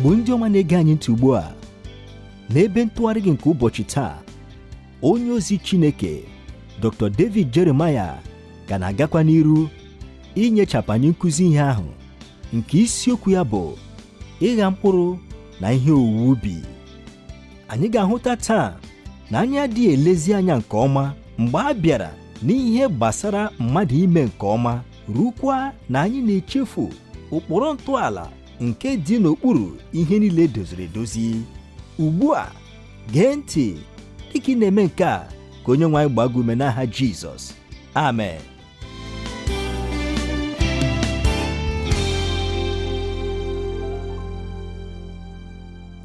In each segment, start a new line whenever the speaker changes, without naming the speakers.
Igbo ndị ọma na-ege anyị ntị ugbu a n'ebe ntụgharị gị nke ụbọchị taa, onye ozi Chineke Dr. David Jeremiah ga na-agakwa n'iru inyechapụ anyị nkụzi ihe ahụ nke isiokwu ya bụ ịgha mkpụrụ na ihe owuwe ubi. Anyị ga-ahụta taa na anyị adịghị elezi anya nke ọma mgbe a bịara n'ihe gbasara mmadụ ime nke ọma, rukwa na anyị na-echefu ụkpụrụ ntọala nke dị n'okpuru ihe niile doziri edozi. Ugbu a, gee ntị dịka ị na-eme nke a ka Onyenwe anyị gbaa gị ume n'aha Jizọs. Amen.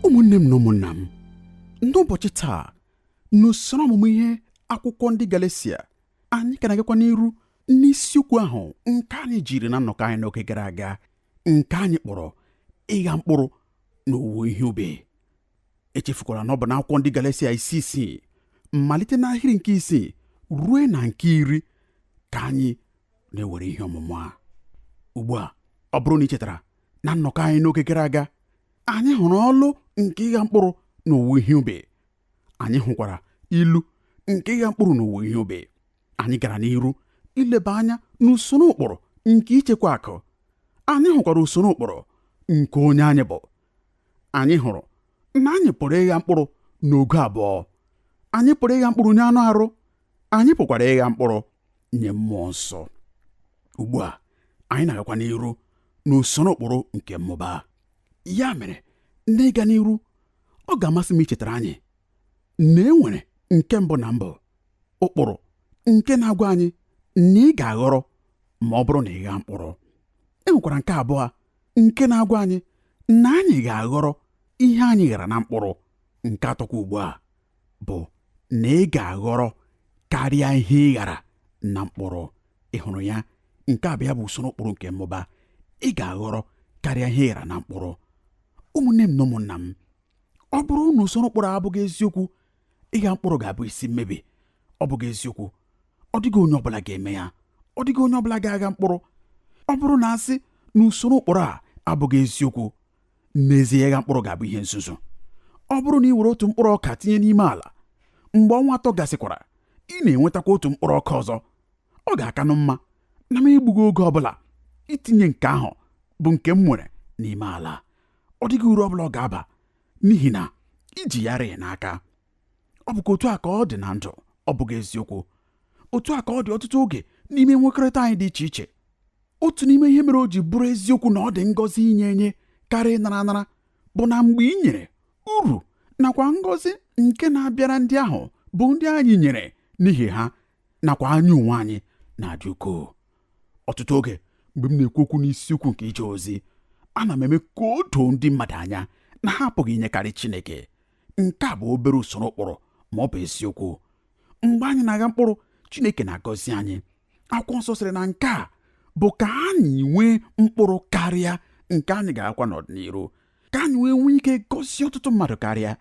Ụmụnne m na ụmụnna m, n'ụbọchị taa n'usoro ọmụmụ ihe akwụkwọ ndị Galatia, anyị ka na-agakwa n'iru n'isiokwu ahụ nke anyị jiri na nnọkọ anyị n'oge gara aga, nke anyị kpọrọ ịgha mkpụrụ na owuwe ihe ubi. Echefukwara na ọ bụ n'akwụkwọ ndị Galatia isi isii mmalite n'ahịrị nke isii ruo na nke 10 ka anyị na-ewere ihe ọmụmụ a. Ugbu a, ọ bụrụ na ị chetara na nnọkọ anyị n'oge gara aga, anyị hụrụ ọlụ nke ịgha mkpụrụ na owuwe ihe ubi. Anyị hụkwara ilu nke ịgha mkpụrụ na owuwe ihe ubi. Anyị gara n'iru ileba anya n'usoro ụkpụrụ nke ichekwa akụ. Anyị hụkwara usoro ụkpụrụ nke onye anyị bụ. Anyị hụrụ na anyị pụrụ ịgha mkpụrụ n'ogo abụọ. Anyị pụrụ ịgha mkpụrụ nye anụ arụ, anyị pụkwara ịgha mkpụrụ nye mmụọ nsọ. Ugbu a, anyị na-agakwa n'iru n'usoro ụkpụrụ nke mmụba. Ya mere, n'ịga n'iru, ọ ga-amasị m ichetara anyị na e nwere nke mbụ na mbụ ụkpụrụ nke na-agwa anyị na ị ga-aghọrọ ma ọ bụrụ na ị ghaa mkpụrụ. E nwekwara nke abụọ nke na-agwa anyị na anyị ga-aghọrọ ihe anyị ghara na mkpụrụ. Nke atọkwa ugbu a bụ na ị ga-aghọrọ karịa ihe ị ghara na mkpụrụ. Ị hụrụ ya? Nke abịa bụ usoro ụkpụrụ nke mmụba. Ị ga-aghọrọ karịa ihe ị ghara na mkpụrụ. Ụmụnne m na ụmụnna m, ọ bụrụ na usoro ụkpụrụ abụghị eziokwu, ịgha mkpụrụ ga-abụ isi mmebi. Ọ bụghị eziokwu, ọ dịghị onye ọbụla ga-eme ya. Ọ dịghị onye ọbụla ga-agha mkpụrụ. Ọ bụrụ na asị na usoro ụkpụrụ a abụghị eziokwu, n'ezie ịgha mkpụrụ ga-abụ ihe nzuzo. Ọ bụrụ na ị were otu mkpụrụ ọka tinye n'ime ala, mgbe ọnwa 3 gasịkwara, ị na-enwetakwa otu mkpụrụ ọka ọzọ. Ọ ga-akanụ mma na m egbughị oge ọbụla itinye nke ahụ bụ nke m nwere n'ime ala. Ọ dịghị uru ọbụla ọ ga-aba, n'ihi na iji ya rịị n'aka. Ọ bụkwa otu a ka ọ dị na ndụ. Ọ bụghị eziokwu. Otu a ka ọ dị ọtụtụ oge n'ime nwekọrịta anyị dị iche iche. Otu n'ime ihe mere o ji bụrụ eziokwu na ọ dị ngọzi inye enye karịa ịnara anara bụ na mgbe ị nyere, uru nakwa ngọzi nke na-abịara ndị ahụ bụ ndị anyị nyere n'ihi ha nakwa anya onwe anyị na-adị ukwuu. Ọtụtụ oge mgbe m na-ekwu okwu n'isiokwu nke ije ozi, ana m eme ka o doo ndị mmadụ anya na ha apụghị inyekarị Chineke. Nke a bụ obere usoro ụkpụrụ, ma ọ bụ eziokwu. Mgbe anyị na-agha mkpụrụ, Chineke na-agọzi anyị. Akwụkwọ Nsọ sịrị na nke a bụ ka anyị nwee mkpụrụ karịa nke anyị ga-akwa n'ọdịnihu, ka anyị nwee ike gọzie ọtụtụ mmadụ karịa.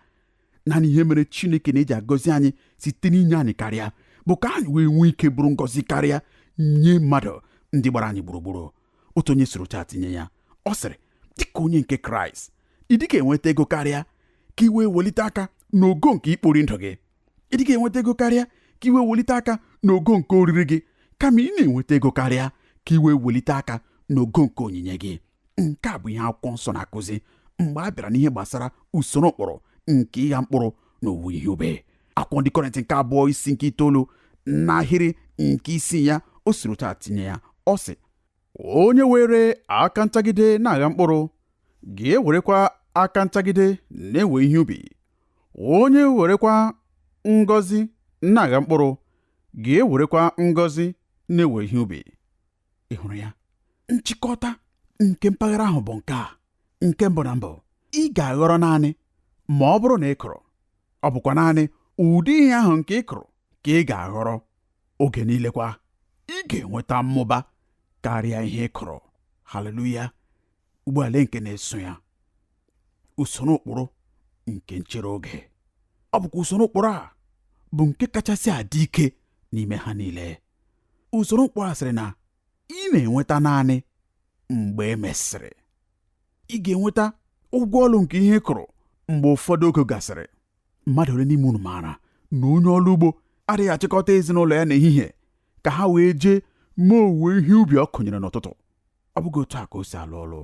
Naanị ihe mere Chineke na-eji agọzi anyị site n'inye anyị karịa bụ ka anyị nwee ike bụrụ ngọzi karịa nye mmadụ ndị gbara anyị gburugburu. Otu onye soro taa tinye ya, ọ sịrị, dịka onye nke Kraịst, ị dịka enweta ego karịa ka ị wee welite aka n'ogo nke ikpori ndụ gị. Ị dịka enweta ego karịa ka ị wee welite aka n'ogo nke oriri gị, kama ị na-enweta ego karịa ka ị wee welite aka n'ogo nke onyinye gị. Nke a bụ ihe Akwụkwọ Nsọ na-akụzi mgbe a bịara n'ihe gbasara usoro ụkpụrụ nke ịgha mkpụrụ na owuwe ihe ubi. Akwụkwọ ndị Kọrịntị nke 2 isi nke 9 n'ahịrị nke isii ya, o siri taa tinye ya, ọ sị, onye were aka ntagide na-agha mkpụrụ ga-ewerekwa aka ntagide na-ewe ihe ubi. Onye werekwa ngọzi na-agha mkpụrụ ga-ewerekwa ngọzi na-ewe ihe ubi. Ị hụrụ ya? Nchịkọta nke mpaghara ahụ bụ nke a. Nke mbụ na mbụ, ị ga-aghọrọ naanị ma ọ bụrụ na ị kụrụ. Ọ bụkwa naanị ụdị ihe ahụ nke ị kụrụ ka ị ga-aghọrọ. Oge niile kwa, ị ga-enweta mmụba karịa ihe ị kụrụ. Haleluya! Ugbu a lee nke na-eso ya, usoro ụkpụrụ nke nchere oge. Ọ bụkwa usoro ụkpụrụ a bụ nke kachasị adị ike n'ime ha niile. Usoro ụkpụrụ a sịrị na ị na-enweta naanị mgbe e mesịrị. Ị ga-enweta ụgwọ ọrụ nke ihe ị kụrụ mgbe ụfọdụ oge gasịrị. Mmadụ ole n'ime unu maara na onye ọrụ ugbo adịghị achịkọta ezinụlọ ya n'ehihie ka ha wee jee mee owuwe ihe ubi ọ kụnyere n'ụtụtụ? Ọ bụghị otu a ka o si alụ ọrụ.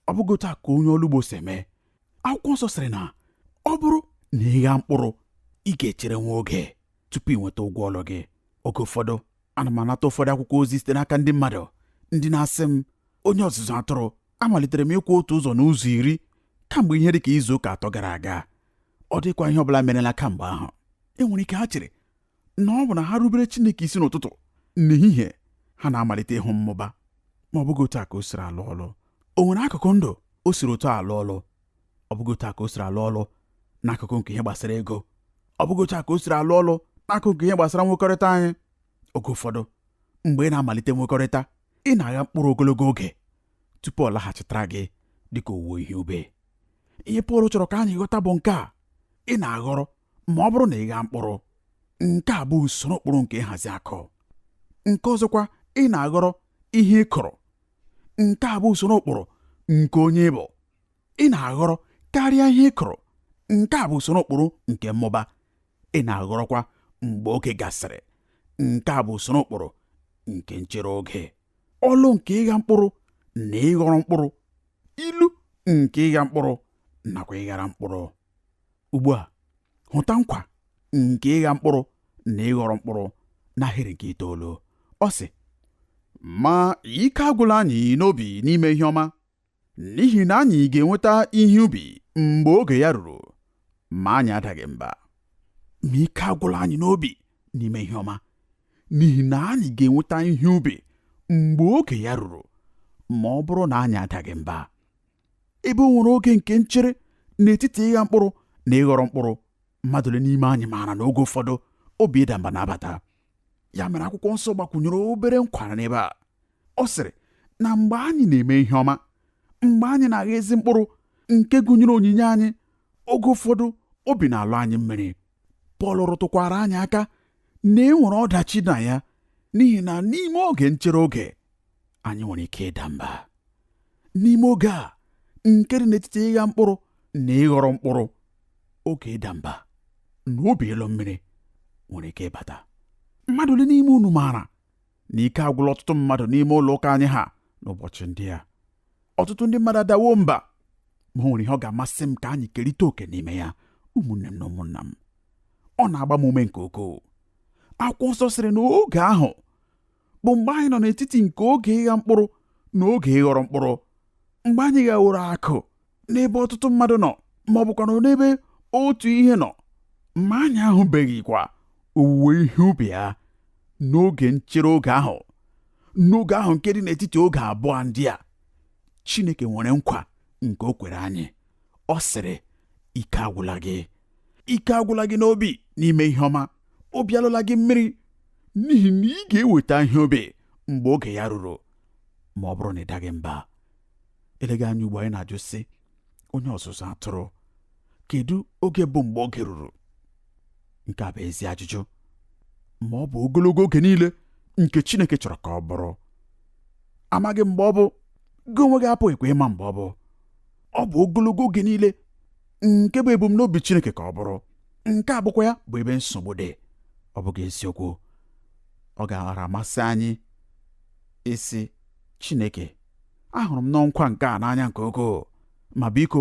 Ọ bụghị otu a ka onye ọrụ ugbo si eme. Akwụkwọ nsọ sịrị na ọ bụrụ na ị ghaa mkpụrụ, ị ga-echere nwa oge tupu ị nweta ụgwọ ọrụ gị. Oge ụfọdụ ana m anata ụfọdụ akwụkwọ ozi site n'aka ndị mmadụ ndị na-asị m, onye ọzụzụ atụrụ, amalitere m ịkwụ otu ụzọ n'ụzọ 10 kamgbe ihe dị ka izu ụka 3 gara aga. Ọ dịkwa ihe ọbụla merela kamgbe ahụ. Enwere ike ha chere na ọ bụ na ha rubere Chineke isi n'ụtụtụ, n'ehihie ha na-amalite ịhụ mmụba. Ma ọ bụghị otu a ka o siri alụ ọrụ. O nwere akụkụ ndụ o siri otu alụ ọrụ. Ọ bụghị otu a ka o siri alụ ọrụ n'akụkụ nke ihe gbasara ego. Ọ bụghị otu a ka o siri alụ ọrụ n'akụkụ nke ihe gbasara nwekọrịta anyị. Oge ụfọdụ mgbe ị na-amalite nwekọrịta, ị na-agha mkpụrụ ogologo oge tupu ọ laghachitara gị dịka owuwe ihe ubi. Ihe Pọl chọrọ ka anyị ghọta bụ nke a: ị na-aghọrọ ma ọ bụrụ na ị ghaa mkpụrụ. Nke a bụ usoro ụkpụrụ nke ịhazi akụ. Nke ọzọkwa, ị na-aghọrọ ihe ị kụrụ. Nke a bụ usoro ụkpụrụ nke onye bụ. Ị na-aghọrọ karịa ihe ị kụrụ. Nke a bụ usoro ụkpụrụ nke mmụba. Ị na-aghọrọkwa mgbe oge gasịrị. Nke a bụ usoro ụkpụrụ nke nchere oge. Ọlụ nke ịgha mkpụrụ na ịghọrọ mkpụrụ. Ilu nke ịgha mkpụrụ nakwa ịghara mkpụrụ. Ugbu a, hụta nkwa nke ịgha mkpụrụ na ịghọrọ mkpụrụ n'ahịrị nke 9. Ọ sị, ma ike agwụla anyị n'obi n'ime ihe ọma, n'ihi na anyị ga-enweta ihe ubi mgbe oge ya ruru, ma anyị adaghị mba. Ma ike agwụla anyị n'obi n'ime ihe ọma, n'ihi na anyị ga-enweta ihe ubi mgbe oge ya ruru, ma ọ bụrụ na anyị adaghị mba. Ebe o nwere oge nke nchere n'etiti ịgha mkpụrụ na ịghọrọ mkpụrụ, mmadụ ole n'ime anyị maara na oge ụfọdụ obi ịda mba na-abata. Ya mere akwụkwọ nsọ gbakwunyere obere nkwara n'ebe a. Ọ sịrị na mgbe anyị na-eme ihe ọma, mgbe anyị na-agha ezi mkpụrụ nke gụnyere onyinye anyị, oge ụfọdụ obi na-alụ anyị mmiri. Pọl rụtụkwara anyị aka na e nwere ọdachi na ya, n'ihi na n'ime oge nchere oge anyị nwere ike ịda mba. N'ime oge a nke dị n'etiti ịgha mkpụrụ na ịghọrọ mkpụrụ, oge ịda mba na obi ịlụ mmiri nwere ike ịbata. Mmadụ ole n'ime unu maara na ike agwụla ọtụtụ mmadụ n'ime ụlọ ụka anyị ha n'ụbọchị ndị a? Ọtụtụ ndị mmadụ adawo mba. Ma o nwere ihe ọ ga-amasị m ka anyị kerịta oke n'ime ya. Ụmụnne m na ụmụnna m, ọ na-agba m ume nke ukwuu. Akwụkwọ nsọ sịrị na oge ahụ bụ mgbe anyị nọ n'etiti nke oge ịgha mkpụrụ na oge ịghọrọ mkpụrụ. Mgbe anyị ghaworo akụ n'ebe ọtụtụ mmadụ nọ, ma ọ bụkwa n'ebe otu ihe nọ, ma anyị ahụbeghịkwa owuwe ihe ubi ya. N'oge nchere oge ahụ, n'oge ahụ nke dị n'etiti oge abụọ ndị a, Chineke nwere nkwa nke o kwere anyị. Ọ sịrị, ike agwụla gị. Ike agwụla gị n'obi n'ime ihe ọma. Obi alụla gị mmiri, n'ihi na ị ga-eweta ihe ubi mgbe oge ya ruru, ma ọ bụrụ na ị daghị mba. Eleghị anya ugbu anyị na-ajụ sị, onye ọzụzụ atụrụ, kedu oge bụ mgbe oge ruru? Nke a bụ ezi ajụjụ, ma ọ bụ ogologo oge niile nke Chineke chọrọ ka ọ bụrụ. Amaghị mgbe ọ bụ, gị onwe gị apụghịkwa ịma mgbe ọ bụ. Ọ bụ ogologo oge niile nke bụ ebumnobi Chineke ka ọ bụrụ. Nke a bụkwa ya bụ ebe nsogbu dị. Ọ bụghị eziokwu? Ọ ga-aghara amasị anyị isi, Chineke, ahụrụ m n'ọnkwa nke a n'anya nke ukwuu, ma biko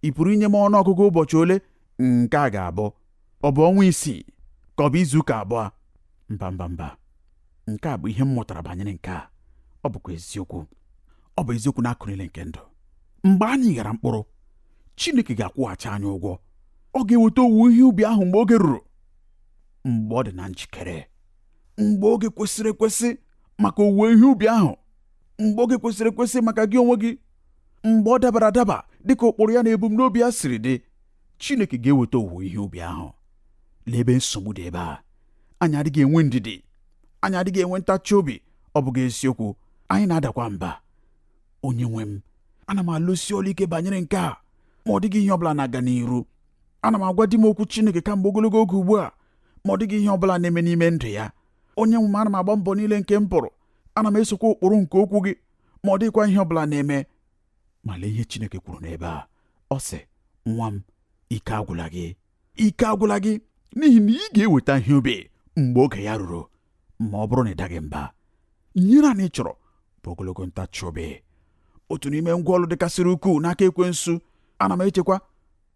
ị pụrụ inye m ọnụọgụgụ ụbọchị ole nke a ga-abụ? Ọ bụ ọnwa 6 ka ọ bụ izu ụka 2? Mba. Nke a bụ ihe m mụtara banyere nke a. Ọ bụkwa eziokwu. Ọ bụ eziokwu n'akụkụ niile nke ndụ. Mgbe anyị ghara mkpụrụ, Chineke ga-akwụghachi anyị ụgwọ. Ọ ga-eweta owuwe ihe ubi ahụ mgbe oge ruru, mgbe ọ dị na njikere, mgbe oge kwesịrị ekwesị maka owuwe ihe ubi ahụ, mgbe oge kwesịrị ekwesị maka gị onwe gị, mgbe ọ dabara adaba dịka ụkpụrụ ya na ebumnobi ya siri dị. Chineke ga-eweta owuwe ihe ubi ahụ. Lee ebe nsogbu dị ebe a. Anyị adịghị enwe ndidi, anyị adịghị enwe ntachi obi. Ọ bụghị eziokwu? Anyị na-adakwa mba. Onye nwe m, ana m alụsi ọrụ ike banyere nke a, ma ọ dịghị ihe ọbụla na-aga n'iru. Ana m agwa di m okwu Chineke kamgbe ogologo oge ugbu a, ma ọ dịghị ihe ọbụla na-eme n'ime ndụ ya. Onye nwe m, ana m agba mbọ niile nke m pụrụ. Ana m esokwa ụkpụrụ nke okwu gị, ma ọ dịghịkwa ihe ọbụla na-eme. Ma lee ihe Chineke kwuru n'ebe a. ọ sị, nwa m, ike agwụla gị, ike agwụla gị, n'ihi na ị ga-eweta ihe ubi mgbe oge ya ruru, ma ọ bụrụ na ị daghị mba. Ihe naanị ị chọrọ bụ ogologo ntachi obi. Otu n'ime ngwa ọlụ dịkasịrị ukwuu n'aka ekwensu, ana m echekwa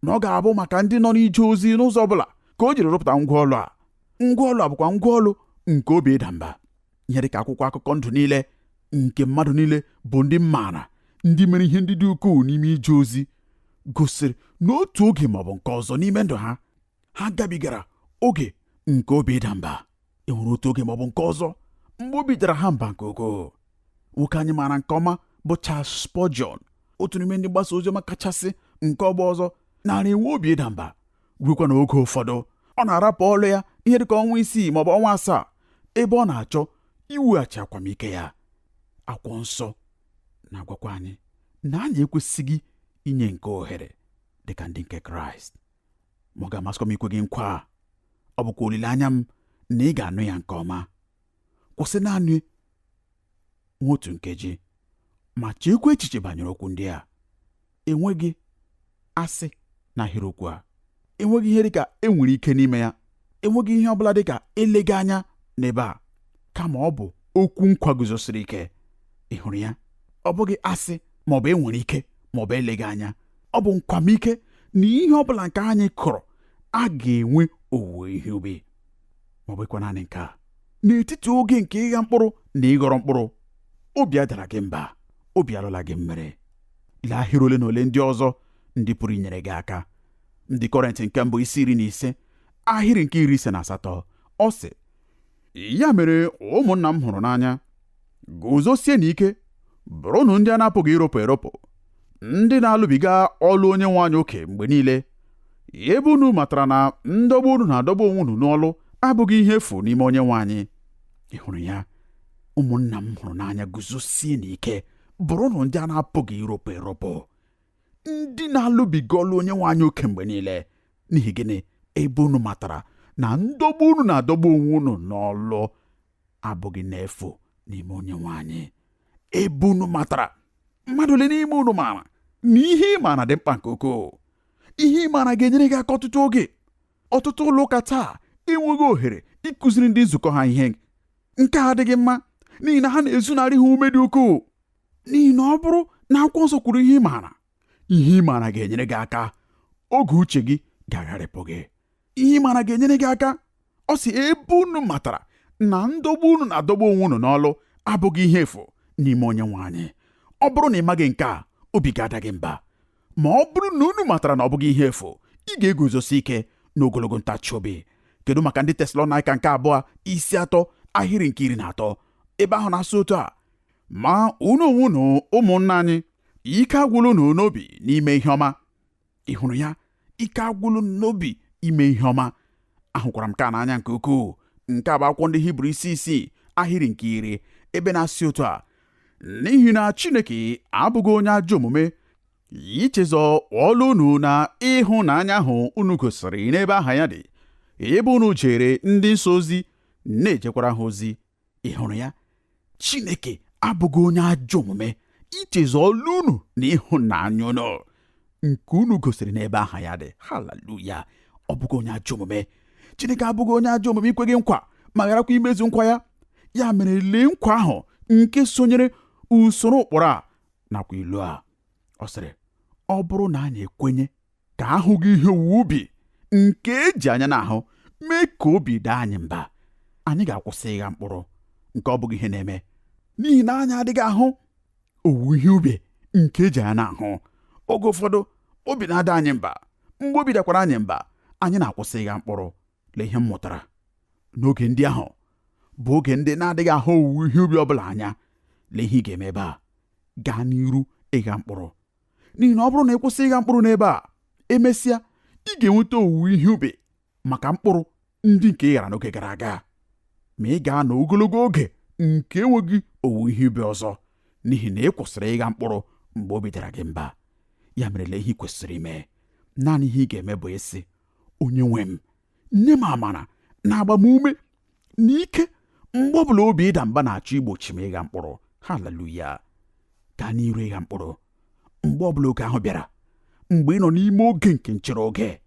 na ọ ga-abụ maka ndị nọ n'ije ozi n'ụzọ ọbụla ka o jiri rụpụta ngwa ọlụ a. Ngwa ọlụ a bụkwa ngwa ọlụ nke obi ịda mba. Ihe dịka akwụkwọ akụkọ ndụ niile nke mmadụ niile bụ ndị maara, ndị mere ihe ndị dị ukwuu n'ime ije ozi, gosiri n'otu oge maọbụ nke ọzọ n'ime ndụ ha, ha gabigara oge nke obi ịda mba. E nwere otu oge maọbụ nke ọzọ mgbe obi dara ha mba nke ukwuu. Nwoke anyị maara nke ọma bụ Charles Spurgeon, otu n'ime ndị mgbasa oziọma kachasị nke ọgbọ ọzọ, nara enwe obi ịda mba. Rukwa n'oge ụfọdụ ọ na-arapụ ọlụ ya ihe dịka ọnwa 6 maọbụ ọnwa 7 ebe ọ na-achọ iweghachi akwamike ya. Akwụkwọ nsọ na-agwakwa anyị na anyị ekwesịghị inye nke ohere dịka ndị nke Kraịst. Ma ọ ga-amasịkwa m ikwe gị nkwa, ọ bụkwa olileanya m na ị ga-anụ ya nke ọma. Kwụsị naanị nwa otu nkeji ma cheekwa echiche banyere okwu ndị a. Enweghị asị n'ahịrịokwu a, enweghị ihe dịka enwere ike n'ime ya, enweghị ihe ọbụla dịka eleghị anya n'ebe a, kama ọ bụ okwu nkwa guzosiri ike. Ị hụrụ ya? Ọ bụghị asị maọbụ enwere ike maọbụ eleghị anya, ọ bụ nkwamike na ihe ọbụla nke anyị kụrụ a ga-enwe owuwe ihe ubi. Ma ọ bụkwa naanị nke a, n'etiti oge nke ịgha mkpụrụ na ịghọrọ mkpụrụ, obi adara gị mba, obi alụla gị mmere. Lee ahịrị ole na ole ndị ọzọ ndị pụrụ inyere gị aka. Ndị Kọrentị nke mbụ 15 ahịrị nke 58, ọ sị, ya mere ụmụnna m hụrụ n'anya, guzosie n'ike, bụrụnụ ndị a na-apụghị ịrụpụ erụpụ, ndị na-alụbiga ọlụ Onyenwe anyị oke mgbe niile, ebe unu matara na ndọgbu unu na-adọgbu onwe unu n'ọlụ abụghị ihe efu n'ime Onyenwe anyị. Ị hụrụ ya? Ụmụnna m hụrụ n'anya, guzosie n'ike, bụrụnụ ndị a na-apụghị ịrụpụ erụpụ, ndị na-alụbiga ọlụ Onyenwe anyị oke mgbe niile. N'ihi gịnị? Ebe unu matara na ndọgbu unu na-adọgbu onwe unu n'ọlụ abụghị n'efu n'ime Onyenwe anyị. Ebe unu matara, mmadụ ole n'ime unu maara na ihe ị maara dị mkpa nke ukwuu. Ihe ị maara ga-enyere gị aka ọtụtụ oge. Ọtụtụ ụlọ ụka taa enweghị ohere ịkụziri ndị nzukọ ha ihe. Nke a adịghị mma, n'ihi na ha na-ezunarị ha ume dị ukwuu. N'ihi na ọ bụrụ na akwụkwọ nsọ kwuru ihe ị maara ga-enyere gị aka, oge uche gị ga-agharịpụ gị. Ihe ị maara ga-enyere gị aka. Ọ sị, ebe unu matara na ndọgbu unu na-adọgbu onwe unu n'ọlụ abụghị ihe efu n'ime Onyenwe anyị. Ọ bụrụ na ị maghị nke a, obi ga-ada gị mba. Ma ọ bụrụ na unu matara na ọ bụghị ihe efu, ị ga-eguzosi ike n'ogologo ntachi obi. Kedu maka ndị Tesalonaịka nke 2:3 ahịrị nke 13, ebe ahụ na-asụ otu a, ma unu onwe unu ụmụnna anyị, ike agwụla unu n'obi n'ime ihe ọma. Ị hụrụ ya? Ike agwụla unu n'obi ime ihe ọma. Ahụkwara m ka n'anya nke ukwuu. Nke a bụ akwụkwọ ndị Hibru 6 ahịrị nke 10, ebe na-asị otu a, n'ihi na Chineke abụghị onye ajọ omume, ichezọ ọlụ unu na ịhụnanya ahụ unu gosiri n'ebe aha ya dị, ebe unu jere ndị nsọ ozi na-ejekwara ha ozi. Ị hụrụ ya? Chineke abụghị onye ajọ omume, ichezọ ọlụ unu na ịhụnanya unu nke unu gosiri n'ebe aha ya dị. Haleluya! Ọ bụghị onye ajọ omume. Chineke abụghị onye ajọ omume ikwe gị nkwa ma gharakwa imezu nkwa ya. Ya mere, lee nkwa ahụ nke sonyere usoro ụkpụrụ a nakwa ilu a. Ọ sịrị, ọ bụrụ na anyị ekwenye ka ahụghị ihe owuwe ubi nke eji anya n'ahụ mee ka obi daa anyị mba, anyị ga-akwụsị ịgha mkpụrụ nke ọ bụghị ihe na-eme. N'ihi na anyị adịghị ahụ owuwe ihe ubi nke eji anya n'ahụ. Oge ụfọdụ obi na-ada anyị mba. Mgbe obi dakwara anyị mba, anyị na-akwụsị ịgha mkpụrụ. Lee ihe m mụtara n'oge ndị ahụ bụ oge ndị na-adịghị ahụ owuwe ihe ubi ọbụla anya. Lee ihe ị ga-eme ebe a. Gaa n'iru ịgha mkpụrụ. N'ihi na ọ bụrụ na ị kwụsị ịgha mkpụrụ n'ebe a, emesịa ị ga-enweta owuwe ihe ubi maka mkpụrụ ndị nke ị ghara n'oge gara aga. Ma ị ga-anọ ogologo oge nke enweghị owuwe ihe ubi ọzọ, n'ihi na ị kwụsịrị ịgha mkpụrụ mgbe obi dara gị mba. Ya mere, lee ihe ị kwesịrị ime. Naanị ihe ị ga-eme bụ ịsị, Onyenwe m, nye m amara na agbamume na ike mgbe ọbụla obi ịda mba na-achọ igbochi m ịgha mkpụrụ. Haleluya! Gaa n'iru ịgha mkpụrụ. Mgbe ọbụla oge ahụ bịara, mgbe ị nọ n'ime oge nke nchere oge,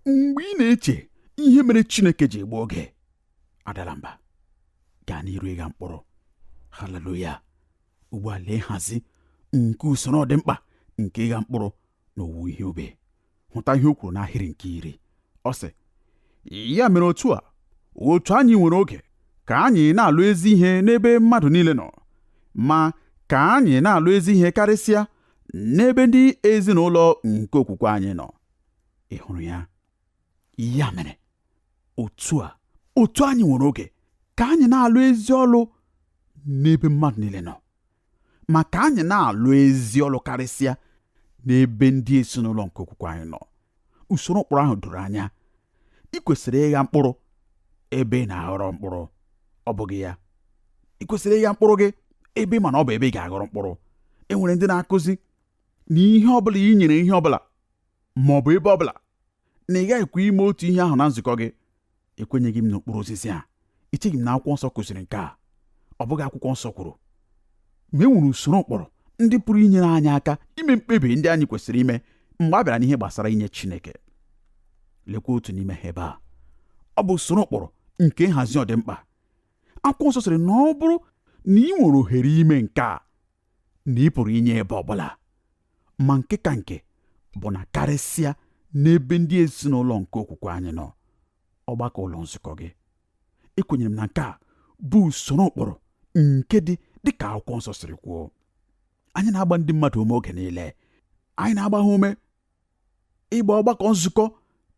mgbe ị na-eche ihe mere Chineke ji egbu oge, adala mba, gaa n'iru ịgha mkpụrụ. Haleluya! Ugbu a lee nhazi nke usoro dị mkpa nke ịgha mkpụrụ na owuwe ihe ubi. Hụta ihe o kwuru n'ahịrị nke 10. Ọ sị, ya mere otu anyị nwere oge ka anyị na-alụ ezi ihe n'ebe mmadụ niile nọ, ma ka anyị na-alụ ezi ihe karịsịa n'ebe ndị ezinụlọ nke okwukwe anyị nọ. Ị hụrụ ya? Ya mere otu anyị nwere oge ka anyị na-alụ ezi ọlụ n'ebe mmadụ niile nọ, ma ka anyị na-alụ ezi ọlụ karịsịa n'ebe ndị ezinụlọ nke okwukwe anyị nọ. Usoro mkpụrụ ahụ doro anya. Ị kwesịrị ịgha mkpụrụ ebe ị na-aghọrọ mkpụrụ, ọ bụghị ya? Ị kwesịrị ịgha mkpụrụ gị ebe ị ma na ọ bụ ebe ị ga-aghọrọ mkpụrụ. E nwere ndị na-akụzi na ihe ọbụla ị nyere ihe ọbụla ma ọ bụ ebe ọbụla na ị gaghịkwa ime otu ihe ahụ na nzukọ gị. Ekwenyeghị m n'okpuru osisi a. Echeghị m na akwụkwọ nsọ kụziri nke a. Ọ bụghị akwụkwọ nsọ kwuru. Ma e nwere usoro mkpọrọ ndị pụrụ inyere anyị aka ime mkpebi ndị anyị kwesịrị ime mgbe a bịara n'ihe gbasara inye Chineke. Lekwa otu n'ime ha ebe a. Ọ bụ usoro mkpọrọ nke nhazi ọdịmkpa. Akwụkwọ nsọ sịrị na ọ bụrụ na ị nwere ohere ime nke a, na ị pụrụ inye ebe ọbụla, ma nke ka nke bụ na karịsịa n'ebe ndị ezinụlọ nke okwukwe anyị nọ, ọgbakọ ụlọ nzukọ gị. Ekwenyere m na nke a bụ usoro mkpọrọ nke dị ka akwụkwọ nsọ sịrị kwuo. Anyị na-agba ndị mmadụ ume oge niile. Anyị na-agba ha ume ịgba ọgbakọ nzukọ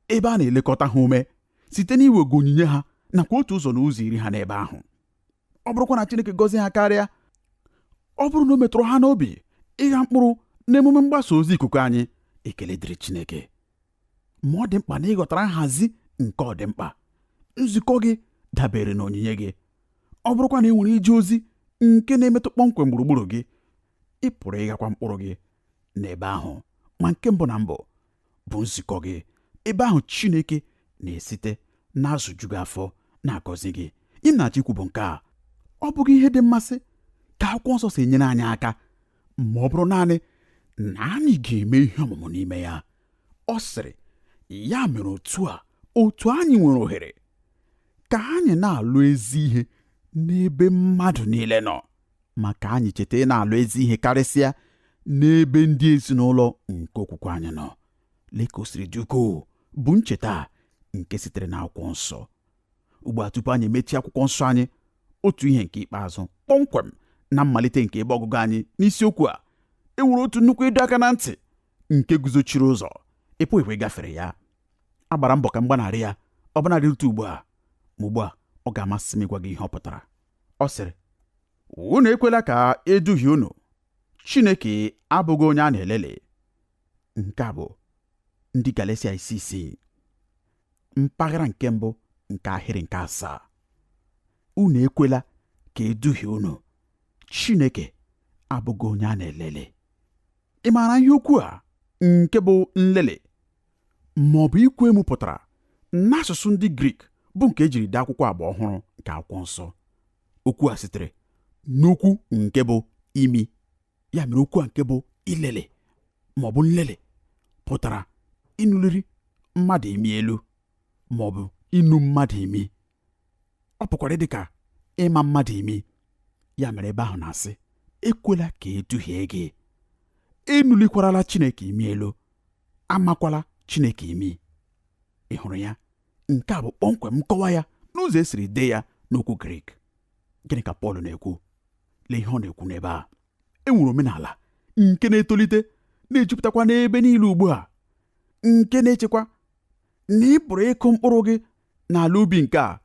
ebe a na-elekọta ha ume site n'iwego onyinye ha nakwa otu ụzọ na ụzọ 10 ha n'ebe ahụ. Ọ bụrụkwa na Chineke gọzie ha karịa, ọ bụrụ na o metụrụ ha n'obi ịgha mkpụrụ n'emume mgbasa ozi ikuku anyị, ekele dịrị Chineke. Ma ọ dị mkpa na ịghọtara nhazi nke ọdịmkpa. Nzukọ gị dabere na onyinye gị. Ọ bụrụkwa na ị nwere ije ozi nke na-emetụ kpọmkwem gburugburu gị, ị pụrụ ịghakwa mkpụrụ gị n'ebe ahụ. Ma nke mbụ na mbụ bụ nzukọ gị, ebe ahụ Chineke na-esite na-azụju gị afọ na-agọzi gị. Ị na-achọ ikwu bụ nke a. Ọ bụghị ihe dị mmasị ka akwụkwọ nsọ si enyere anyị aka ma ọ bụrụ naanị na anyị ga-eme ihe ọmụmụ n'ime ya. Ọ sịrị, ya mere otu anyị nwere ohere ka anyị na-alụ ezi ihe n'ebe mmadụ niile nọ, ma ka anyị cheta ị na-alụ ezi ihe karịsịa n'ebe ndị ezinụlọ nke okwukwe anyị nọ. Lee ka o siri dị ukwuu bụ ncheta nke sitere n'akwụkwọ nsọ. Ugbu a, tupu anyị emechie akwụkwọ nsọ anyị, otu ihe nke ikpeazụ kpọmkwem na mmalite nke ebe ọgụgụ anyị n'isiokwu a, e nwere otu nnukwu ịdọ aka na ntị nke guzochiri ụzọ. Ị pụghịkwa ịgafere ya. A gbara mbọ ka m gbanarị ya, ọbụnadị rute ugbu a. Ma ugbu a, ọ ga-amasị m ịgwa gị ihe ọ pụtara. Ọ sịrị, unu ekwela ka eduhie unu. Chineke abụghị onye a na-elele. Nke a bụ ndị Galatia 6:6, mpaghara nke mbụ nke ahịrị nke 7. Unu ekwela ka eduhie unu. Chineke abụghị onye a na-elele. Ị maara ihe okwu a nke bụ nlele ma ọ bụ ikwu emu pụtara n'asụsụ ndị Grik bụ nke ejiri dee akwụkwọ agba ọhụrụ nke akwụkwọ nsọ. Okwu a sitere n'okwu nke bụ imi. Ya mere okwu a nke bụ ilele ma ọ bụ nlele pụtara ịnụliri mmadụ imi elu ma ọ bụ ịnụ mmadụ imi. Ọ pụkwara dị ka ịma mmadụ imi. Ya mere ebe ahụ na-asị, ekwela ka eduhie gị. Enulikwarala Chineke imi elu, amakwala Chineke imi. Ị hụrụ ya? Nke a bụ kpọmkwem nkọwa ya n'ụzọ esiri dee ya n'okwu Grik. Gịnị ka Pọl na-ekwu? Lee ihe ọ na-ekwu n'ebe a. E nwere omenala nke na-etolite na-ejupụtakwa n'ebe niile ugbu a, nke na-echekwa na ị pụrụ ịkụ mkpụrụ gị n'ala ubi nke a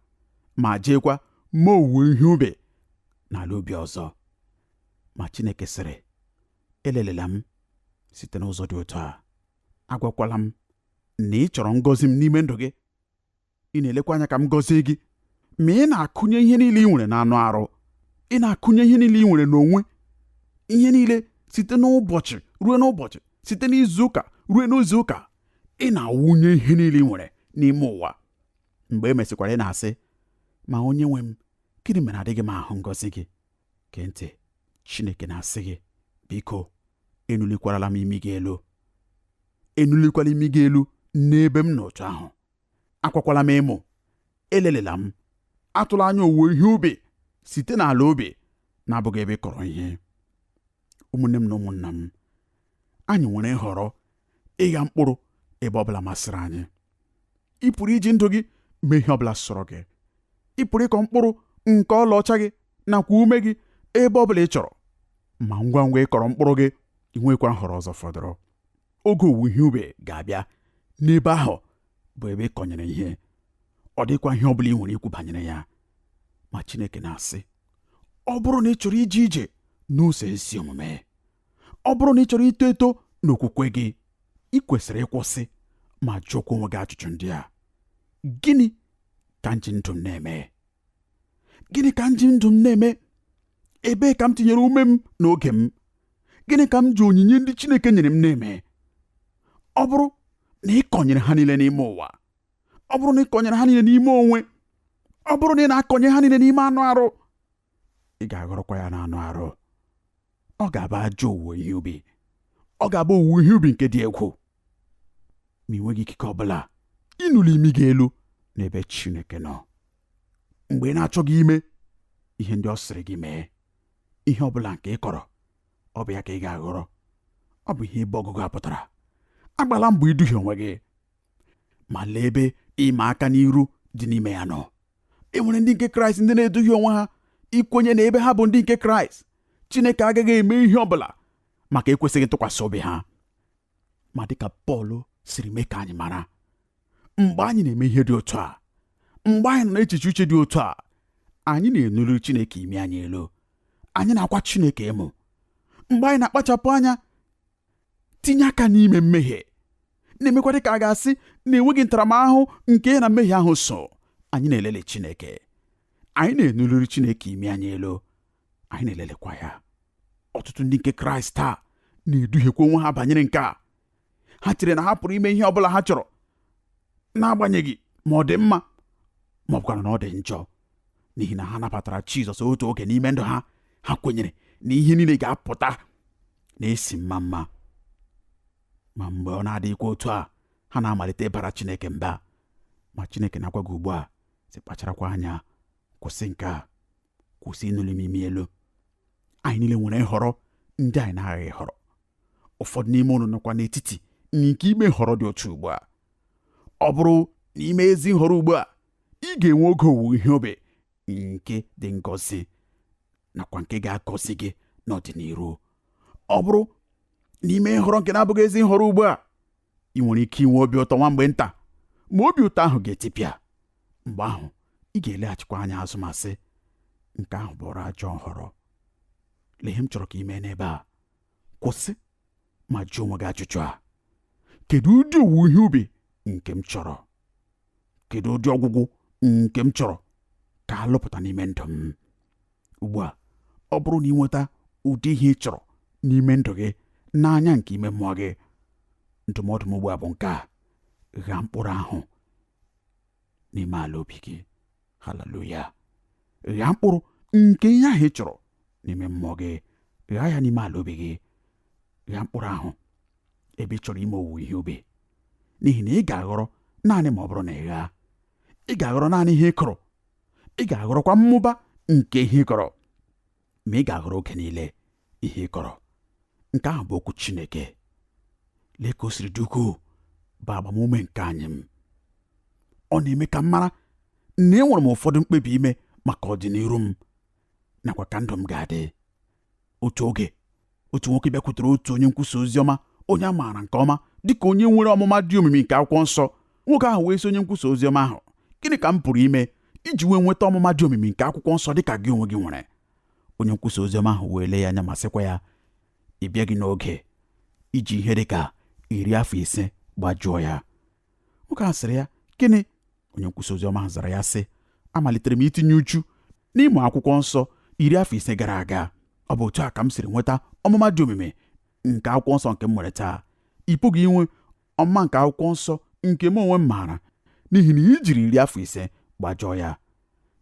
ma jeekwa ma owuwe ihe ubi n'ala ubi ọzọ. Ma Chineke sịrị, elelela m site n'ụzọ dị otu a. Agwakwala m na ị chọrọ ngọzi m n'ime ndụ gị. Ị na-elekwa anya ka m gọzie gị, ma ị na-akụnye ihe niile ị nwere n'anụ arụ. Ị na-akụnye ihe niile ị nwere n'onwe, ihe niile site n'ụbọchị ruo n'ụbọchị, site n'izu ụka ruo n'izu ụka. Ị na-awụnye ihe niile ị nwere n'ime ụwa. Mgbe e mesịkwara, ị na-asị, ma onye nwe m, gịnị mere adịghị m ahụ ngọzi gị? Gee ntị, Chineke na-asị gị, biko, enulikwarala m imi gị elu. enulikwala imi gị elu n'ebe m nọ otu ahụ. Akwakwala m emo, elelela m, atụla anya owuwe ihe ubi site n'ala ubi na-abụghị ebe ị kọrọ ihe. Ụmụnne m na ụmụnna m, anyị nwere nhọrọ ịgha mkpụrụ ebe ọbụla masịrị anyị. Ị pụrụ iji ndụ gị mee ihe ọbụla sọrọ gị. Ị pụrụ ịkọ mkpụrụ nke ọlaọcha gị nakwa ume gị ebe ọbụla ị chọrọ, ma ngwa ngwa ị kọrọ mkpụrụ gị, ị nwekwa nhọrọ ọzọ fọdụrụ. Oge owuwe ihe ubi ga-abịa, n'ebe ahụ bụ ebe ị kọnyere ihe. Ọ dịkwa ihe ọbụla ị nwere ikwu banyere ya. Ma Chineke na-asị, ọ bụrụ na ị chọrọ ije ije n'ụzọ ezi omume, ọ bụrụ na ị chọrọ ito eto n'okwukwe gị, ị kwesịrị ịkwụsị ma jụọkwa onwe gị ajụjụ ndị a: gịnị ka m ji ndụ m na-eme? Gịnị ka m ji ndụ m na-eme? Ebee ka m tinyere ume m na oge m? Gịnị ka m ji onyinye ndị Chineke nyere m na-eme? Ọ bụrụ na ị kọnyere ha niile n'ime ụwa, ọ bụrụ na ị kọnyere ha niile n'ime onwe, ọ bụrụ na ị na-akọnye ha niile n'ime anụ arụ, ị ga-aghọrọkwa ya n'anụ arụ. Ọ ga-abụ ajọ owuwe ihe ubi. Ọ ga-abụ owuwe ihe ubi nke dị egwu. Ma ị nweghị ikike ọbụla ịnụli imi gị elu n'ebe Chineke nọ. Mgbe ị na-achọghị ime ihe ndị ọ sịrị gị mee, ihe ọbụla nke ị kọrọ, ọ bụ ya ka ị ga-aghọrọ. Ọ bụ ihe ịbụ ọgụgụ a pụtara. Agbala mbọ iduhie onwe gị, ma lee ebe ịma aka n'iru dị n'ime ya nọ. E nwere ndị nke Kraịst ndị na-eduhie onwe ha ikwenye na ebe ha bụ ndị nke Kraịst, Chineke agaghị eme ihe ọbụla maka ekwesịghị ntụkwasị obi ha. Ma dịka Pọl siri mee ka anyị mara, mgbe anyị na-eme ihe dị otu a, mgbe anyị nọ n'echiche uche dị otu a, anyị na-enuru Chineke imi anyị elu. Anyị na-akwa Chineke emo. Mgbe anyị na-akpachapụ anya tinye aka n'ime mmehie, na-emekwa dị ka a ga-asị na enweghị ntaramahụhụ nke ya na mmehie ahụ so, anyị na-elele Chineke. Anyị na-enuriri Chineke imi anyị elu. Anyị na-elelekwa ya. Ọtụtụ ndị nke Kraịst taa na-eduhiekwa onwe ha banyere nke a. Ha chere na ha pụrụ ime ihe ọbụla ha chọrọ, n'agbanyeghị ma ọ dị mma ma ọ bụkwara na ọ dị njọ. N'ihi na ha nabatara Jizọs otu oge n'ime ndụ ha, ha kwenyere na ihe niile ga-apụta na-esi mma mma. Ma mgbe ọ na-adịghịkwa otu a, ha na-amalite ịbara Chineke mba. Ma Chineke na-agwa gị ugbu a, sị kpacharakwa anya, kwụsị nke a, kwụsị ịnụli m imi elu. Anyị niile nwere nhọrọ ndị anyị na-aghaghị ịhọrọ. Ụfọdụ n'ime unu nọkwa n'etiti nke ime nhọrọ dị otu ugbu a. Ọ bụrụ na ime ezi nhọrọ ugbu a, ị ga-enwe oge owuwe ihe ubi nke dị ngọzi nakwa nke ga-agọzi gị n'ọdịnihu. Ọ bụrụ na ime nhọrọ nke na-abụghị ezi nhọrọ ugbu a, ị nwere ike inwe obi ụtọ nwa mgbe nta, ma obi ụtọ ahụ ga-etipịa. Mgbe ahụ ị ga-eleghachikwa anya azụ ma sị, nke ahụ bụrụ ajọ nhọrọ. Lee ihe m chọrọ ka ị mee n'ebe a. Kwụsị ma jụọ onwe gị ajụjụ a: kedu ụdị owuwe ihe ubi nke m chọrọ? Kedu ụdị ọgwụgwụ nke m chọrọ ka a lụpụta n'ime ndụ m? Ugbu a, ọ bụrụ na ị nweta ụdị ihe ị chọrọ n'ime ndụ gị n'anya nke ime mmụọ gị, ndụmọdụ m ugbu a bụ nke a: ghaa mkpụrụ ahụ n'ime ala obi gị. Haleluya! Ghaa mkpụrụ nke ihe ahụ ị chọrọ n'ime mmụọ gị. Ghaa ya n'ime ala obi gị. Ghaa mkpụrụ ahụ ebe ị chọrọ ime owuwe ihe ubi. N'ihi na ị ga-aghọrọ naanị ma ọ bụrụ na ị ghaa. Ị ga-aghọrọ naanị ihe ị kụrụ. Ị ga-aghọrọkwa mmụba nke ihe ị kọrọ. Ma ị ga-aghọrọ oge niile ihe ị kọrọ. Nke ahụ bụ okwu Chineke. Lee ka o siri dị ukwuu bụ agbamume nke anyị m. Ọ na-eme ka m mara na enwere m ụfọdụ mkpebi ime maka ọdịnihu m nakwa ka ndụ m ga-adị. Otu oge, otu nwoke bịakwutere otu onye nkwusa oziọma, onye a maara nke ọma dịka onye nwere ọmụma dị omimi nke akwụkwọ nsọ. Nwoke ahụ wee sị onye nkwusa oziọma ahụ, gịnị ka m pụrụ ime iji wee nweta ọmụma dị omimi nke akwụkwọ nsọ dịka gị onwe gị nwere? Onye nkwusa oziọma ahụ wee lee ya anya ma sịkwa ya, ị bịaghị n'oge iji ihe dịka 50 gbajuo ya. Nwoke ahụ sịrị ya, gịnị? Onye nkwusa oziọma ahụ zara ya sị, amalitere m itinye uchu n'ịmụ akwụkwọ nsọ 50 gara aga. Ọ bụ otu a ka m siri nweta ọmụma dị omimi nke akwụkwọ nsọ nke m nwere taa. Ị pụghị inwe ọmụma nke akwụkwọ nsọ nke m onwe m maara, n'ihi na ị jiri 50 gbajọọ ya.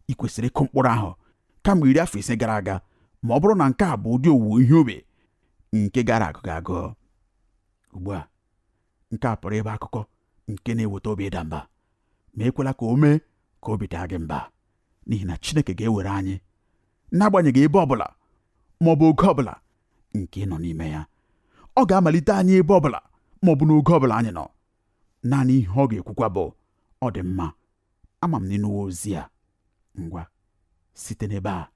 Ị kwesịrị ịkụ mkpụrụ ahụ kamgbe 50 gara aga, ma ọ bụrụ na nke a bụ ụdị owuwe ihe ubi nke gara agụ agụ. Ugbu a, nke a pụrụ ịbụ akụkọ nke na-eweta obi ịda mba, ma ekwela ka o mee ka obi daa gị mba, n'ihi na Chineke ga-ewere anyị n'agbanyeghị ebe ọbụla ma ọ bụ oge ọbụla nke ị nọ n'ime ya. Ọ ga-amalite anyị ebe ọbụla ma ọ bụ n'oge ọbụla anyị nọ. Naanị ihe ọ ga-ekwukwa bụ, ọ dị mma, ama m n'ịnụwa ozi a. Ngwa, site n'ebe a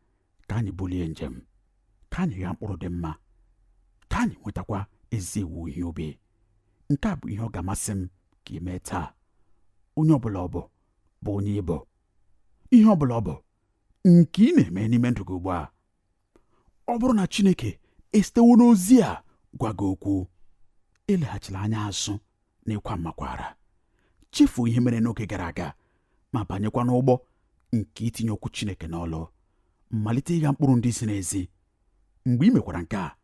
ka anyị bulie njem, ka anyị ghaa mkpụrụ dị mma, ka anyị nwetakwa ezi iwu ihe ubi. Nke a bụ ihe ọ ga-amasị m ka ị mee taa. Onye ọbụla ọ bụ onye ị bụ, ihe ọbụla ọ bụ nke ị na-eme n'ime ndụ gị ugbu a. Ọ bụrụ na Chineke esitewo n'ozi a gwa gị okwu, eleghachila anya azụ n'ịkwa mmakwara. Chefuo ihe mere n'oge gara aga, ma banyekwa n'ụgbọ nke itinye okwu Chineke n'ọlụ, mmalite ịgha mkpụrụ ndị si n'ezi. Mgbe ị mekwara nke a,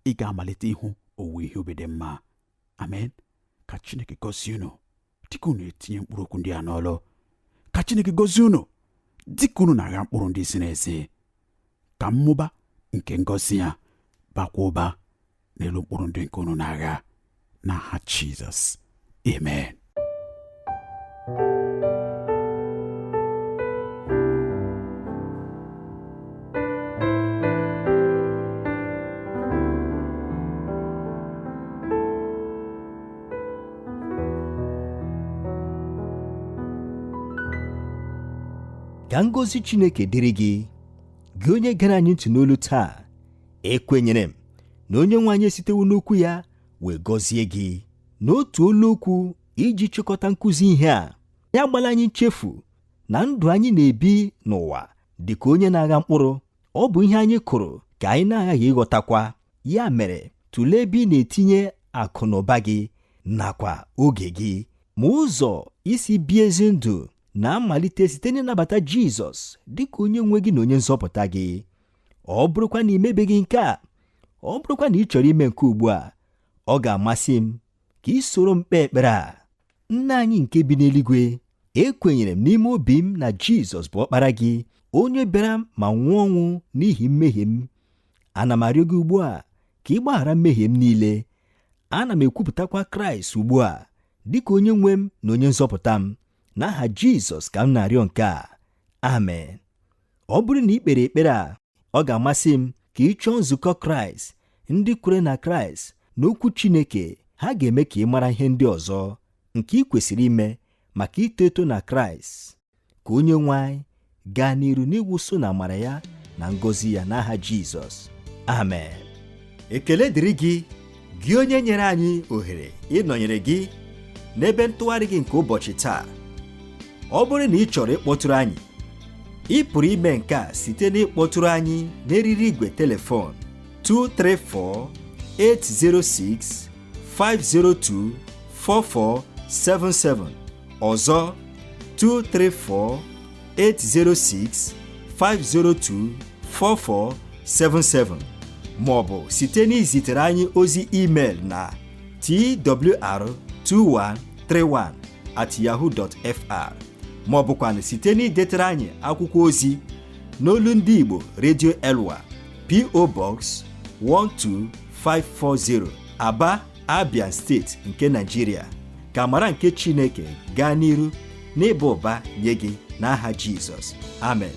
ị ga-amalite ịhụ owuwe ihe ubi dị mma. Amen. Ka Chineke gọzie unu dịka unu etinye mkpụrụ okwu ndị a n'ọlụ. Ka Chineke gọzie unu dịka unu na-agha mkpụrụ ndị si n'ezi. Ka mmụba nke ngọzi ya bakwa ụba n'elu mkpụrụ ndị nke unu na-agha, n'aha Jizọs. Amen.
Ka ngọzi Chineke dịrị gị, gị onye gara anyị ntị n'olu taa. Ekwenyere m na Onyenwe anyị esitewo n'okwu ya wee gọzie gị n'otu olu okwu iji chịkọta nkụzi ihe a. Ya gbala anyị nchefu na ndụ anyị na-ebi n'ụwa dị ka onye na-agha mkpụrụ. Ọ bụ ihe anyị kụrụ ka anyị na-aghaghị ịghọtakwa. Ya mere, tụlee ebe ị na-etinye akụ na ụba gị nakwa oge gị, ma ụzọ isi bie ezi ndụ na-amalite site n'ịnabata Jizọs dịka onye nwe gị na onye nzọpụta gị. Ọ bụrụkwa na imebeghị nke a, ọ bụrụkwa na ị chọrọ ime nke ugbu a, ọ ga-amasị m ka ị soro m kpee ekpere a. Nna anyị nke bi n'eluigwe, ekwenyere m n'ime obi m na Jizọs bụ ọkpara gị, onye bịara ma nwụọ ọnwụ n'ihi mmehie m. Ana m arịọ gị ugbu a ka ị gbaghara mmehie m niile. Ana m ekwupụtakwa Kraịst ugbu a dịka onye nwe m na onye nzọpụta m. N'aha Jizọs ka m na-arịọ nke a. Amen. Ọ bụrụ na ị kpere ekpere a, ọ ga-amasị m ka ị chọọ nzukọ Kraịst, ndị kwere na Kraịst na okwu Chineke. Ha ga-eme ka ị mara ihe ndị ọzọ nke ị kwesịrị ime maka ito eto na Kraịst. Ka onye nwe anyị gaa n'iru n'iwuso na amara ya na ngọzi ya n'aha Jizọs. Amen. Ekele dịrị gị, gị onye nyere anyị ohere ịnọnyere gị n'ebe ntụgharị gị nke ụbọchị taa. Ọ bụrụ na ị chọrọ ịkpọtụrụ anyị, ị pụrụ ime nke a site n'ịkpọtụrụ anyị n'eriri igwe telefon 234-806-502-4477. Ọzọ 234-806-502-4477, maọbụ site n'izitere anyị ozi email na twr2131@yahoo.fr, maọbụkwa site n'idetere anyị akwụkwọ ozi n'olu ndị Igbo Radio Elwa, P.O. Box 12540, Aba, Abia Steeti nke Nigeria. Ka amara nke Chineke gaa n'iru n'ịba ụba nye gị n'aha Jizọs. Amen.